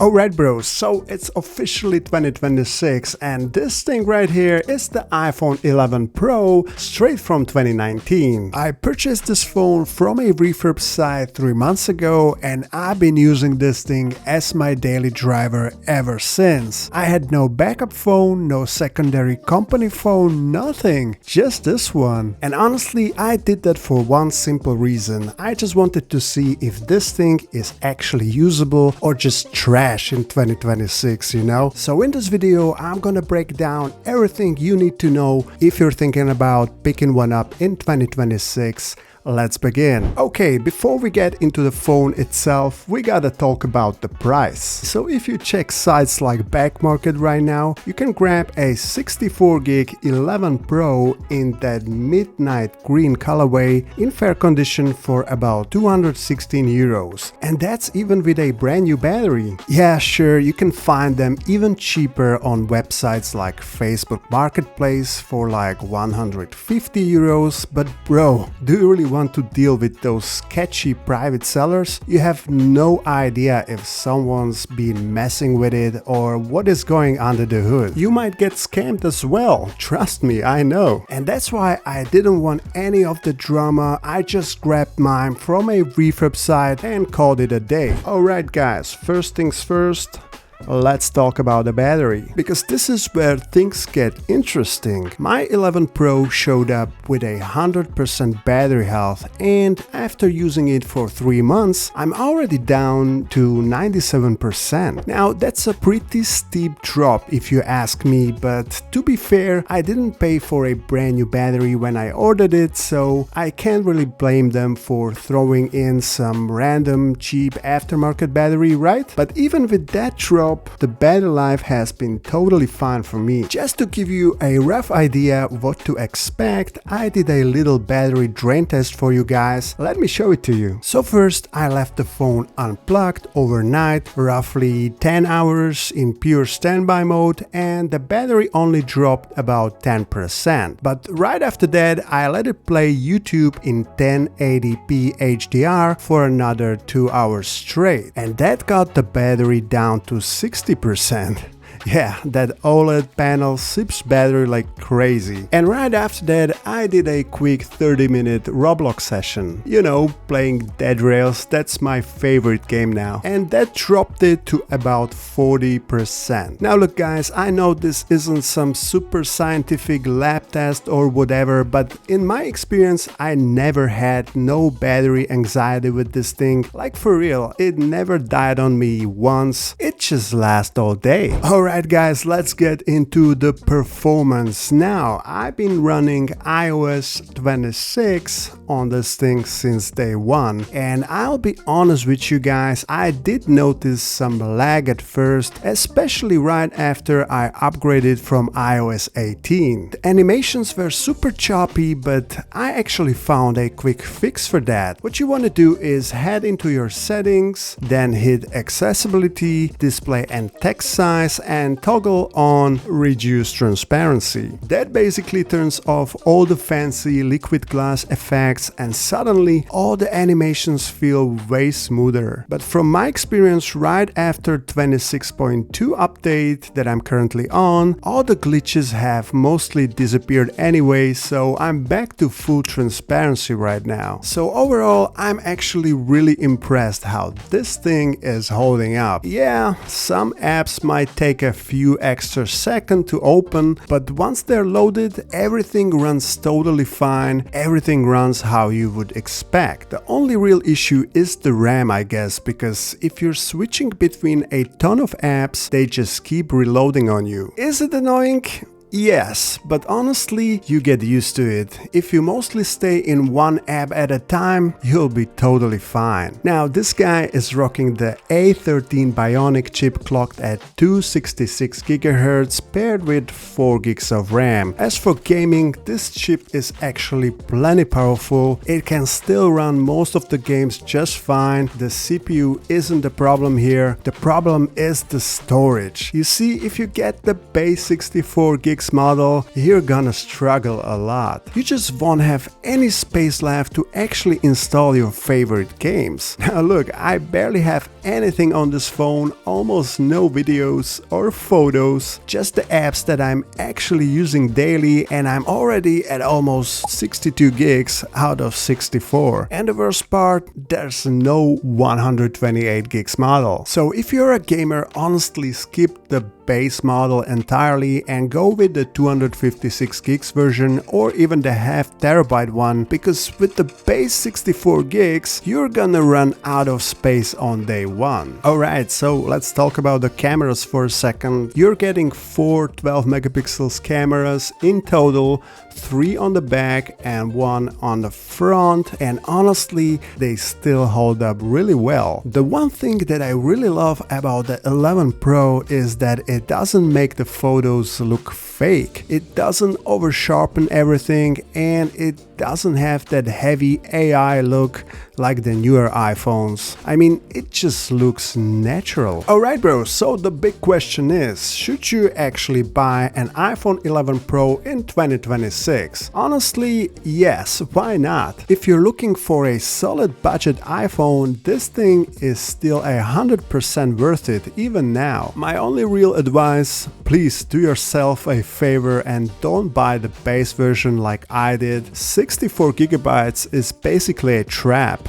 Alright bros, so it's officially 2026 and this thing right here is the iPhone 11 Pro straight from 2019. I purchased this phone from a refurb site 3 months ago and I've been using this thing as my daily driver ever since. I had no backup phone, no secondary company phone, nothing, just this one. And honestly, I did that for one simple reason. I just wanted to see if this thing is actually usable or just trash in 2026, you know? So in this video, I'm gonna break down everything you need to know if you're thinking about picking one up in 2026. Let's begin. Okay, before we get into the phone itself, we gotta talk about the price. So if you check sites like Backmarket right now, you can grab a 64GB 11 Pro in that midnight green colorway in fair condition for about 216 euros. And that's even with a brand new battery. Yeah, sure, you can find them even cheaper on websites like Facebook Marketplace for like 150 euros, but bro, do you really want to deal with those sketchy private sellers? You have no idea if someone's been messing with it or what is going under the hood. You might get scammed as well, trust me, I know. And that's why I didn't want any of the drama. I just grabbed mine from a refurb site and called it a day. Alright guys, first things first. Let's talk about the battery, because this is where things get interesting. My 11 Pro showed up with 100% battery health, and after using it for 3 months, I'm already down to 97%. Now that's a pretty steep drop if you ask me, but to be fair, I didn't pay for a brand new battery when I ordered it, so I can't really blame them for throwing in some random cheap aftermarket battery, right? But even with that drop, the battery life has been totally fine for me. Just to give you a rough idea what to expect, I did a little battery drain test for you guys. Let me show it to you. So first, I left the phone unplugged overnight, roughly 10 hours in pure standby mode, and the battery only dropped about 10%. But right after that, I let it play YouTube in 1080p HDR for another 2 hours straight, and that got the battery down to 60%. Yeah, that OLED panel sips battery like crazy. And right after that, I did a quick 30-minute Roblox session. You know, playing Dead Rails, that's my favorite game now. And that dropped it to about 40%. Now look guys, I know this isn't some super scientific lab test or whatever, but in my experience, I never had no battery anxiety with this thing. Like for real, it never died on me once. It just lasts all day. Alright guys, let's get into the performance. Now, I've been running iOS 26 on this thing since day one, and I'll be honest with you guys, I did notice some lag at first, especially right after I upgraded from iOS 18. The animations were super choppy, but I actually found a quick fix for that. What you want to do is head into your settings, then hit accessibility, display and text size, and toggle on reduce transparency. That basically turns off all the fancy liquid glass effects, and suddenly all the animations feel way smoother. But from my experience, right after 26.2 update that I'm currently on, all the glitches have mostly disappeared anyway, so I'm back to full transparency right now. So overall, I'm actually really impressed how this thing is holding up. Yeah, some apps might take a few extra seconds to open, but once they're loaded, everything runs totally fine. Everything runs how you would expect. The only real issue is the RAM, I guess, because if you're switching between a ton of apps, they just keep reloading on you. Is it annoying? Yes, but honestly, you get used to it. If you mostly stay in one app at a time, you'll be totally fine. Now, this guy is rocking the A13 Bionic chip clocked at 266 GHz paired with 4 gigs of RAM. As for gaming, this chip is actually plenty powerful. It can still run most of the games just fine. The CPU isn't the problem here. The problem is the storage. You see, if you get the base 64 gigs gigs model, you're gonna struggle a lot. You just won't have any space left to actually install your favorite games. Now look, I barely have anything on this phone, almost no videos or photos, just the apps that I'm actually using daily, and I'm already at almost 62 gigs out of 64. And the worst part, there's no 128 gigs model. So if you're a gamer, honestly skip the base model entirely and go with the 256 gigs version or even the half terabyte one, because with the base 64 gigs you're gonna run out of space on day one. Alright, so let's talk about the cameras for a second. You're getting 4 12 megapixels cameras in total, 3 on the back and 1 on the front, and honestly they still hold up really well. The one thing that I really love about the 11 Pro is that it doesn't make the photos look fake. It doesn't over sharpen everything, and it doesn't have that heavy AI look like the newer iPhones. I mean, it just looks natural. Alright bro, so the big question is, should you actually buy an iPhone 11 Pro in 2026? Honestly, yes, why not? If you're looking for a solid budget iPhone, this thing is still 100% worth it even now. My only real advice, please do yourself a favor and don't buy the base version like I did. 64 gigabytes is basically a trap.